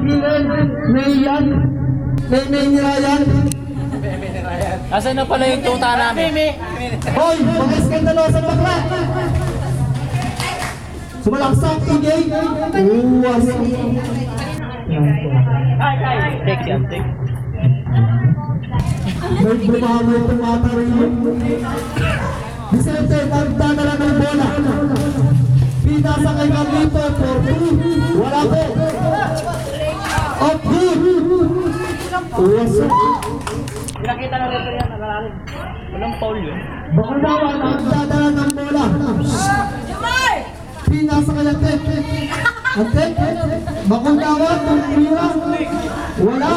gilid. May yan. May Ryan. Asan na pala yung tuta namin? Hoy, mga skandalosa bakla. Sumalaksak, igay. Uwas. Take yan, take. May bumahamay tumatariyo. Vicente, nagdadala ng bola. Pinasa kay Carlito for 2. Wala po. Up good. Uwas. Pinakita na rin yan, nagalalim. Walang foul yun. Bakunawan, nagdadala ng bola. Pinasa kay Antek. Antek, Bakunawan, tumira. Wala.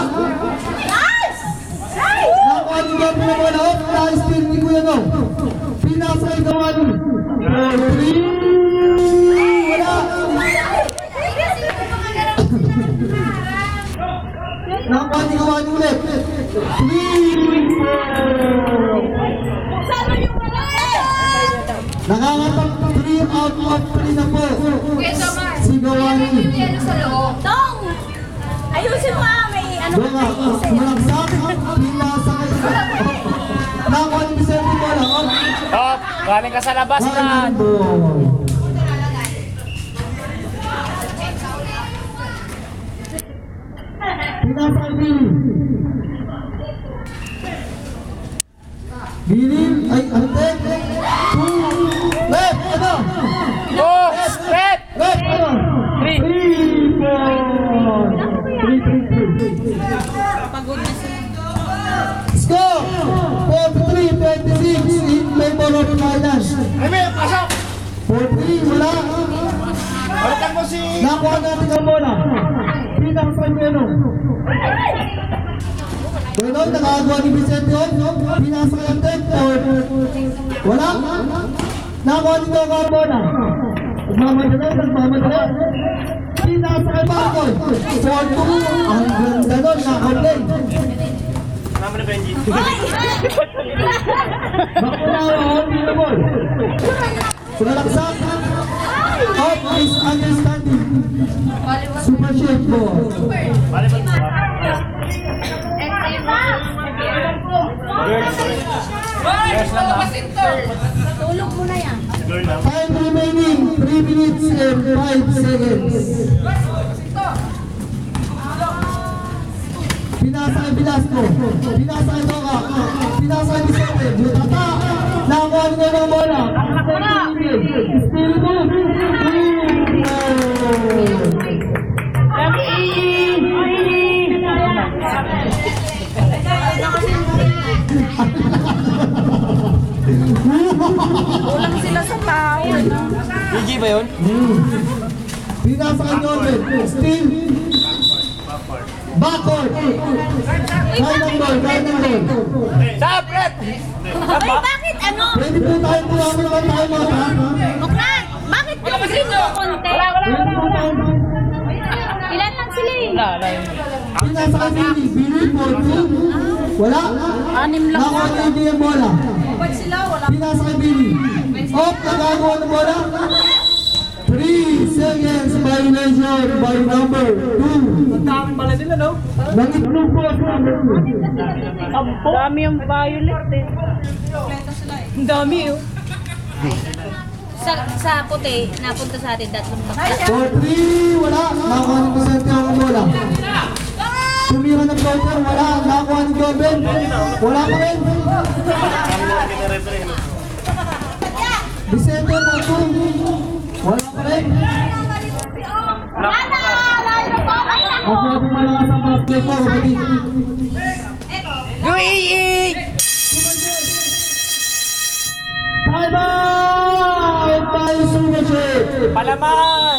Nakuha niyo ba po na bola? Na-steal ni Kuya No. Pinasa kay Gawani. 3. Wala. Nakuha ni Gawani ulit. 3. Nakakatang 3 out of 3 na po. Si Gawani. Tong! Ayusin mo may ano Doon nga, sumalaksak. Pinasa kay Nakuha ni Vicente bola. Oh, galing ka sa labas na. Pinasa kay Billy. Billy, ay, Antek. 2. Left, ano? Oh, red! Left, ano? 3. 3. Score! 43-26 in favor of Finance. Emil, pasok! 4-3, wala. Balikan mo si... Nakuha natin ang bola. Pinang sa Bueno. Bueno, nakagawa ni Vicente yun. Pinasa kay Antek. Wala. Nakuha nito ang bola. Nagmamadala. Pinasa kay Marcoy. 4-2. Ang ganda doon, nakablay. Naman na Benji. Bakunawan, hindi ball. Sumalaksak. Out misunderstanding. Super chef ball. Balikan mo. Tulog mo na yan. Time remaining 3 minutes and 5 seconds. Pinasa kay Velasco. Pinasa kay Toka. Pinasa kay Vicente. Butata. Nakuha nyo ng bola. Still move. Kulang sila sa tao. BG ba yun? Pinasa kay Norman. Still. Backward. Kaya ng ball. Stop, red! Ay, bakit ano? Pwede po tayo naman tayo mga. Buklan! Bakit pinagsin mo konti? Pwede po tayo. Ilan lang sila eh? Wala yun. Pinasa kay Billy. Billy for 2. Wala. 6 lang. Nakuha niya hindi yung bola. Pinasa kay Billy. Off, nagagawa ng bola. 3 seconds violation by number 2. Dami pala nila, no? Nag-improve po sa number 2. Dami yung violet eh. Ang dami oh. Sa puti, napunta sa atin tatlong bakla. For 3, wala. Nakuha ni Vicente ang bola. Tumira ng floater, wala. Nakuha ni Joven. Wala pa rin. Vicente for 2. Wala pa rin. Ako po malakas ang basket po, kapatid. Time out! Tayo sumasip! Palaman!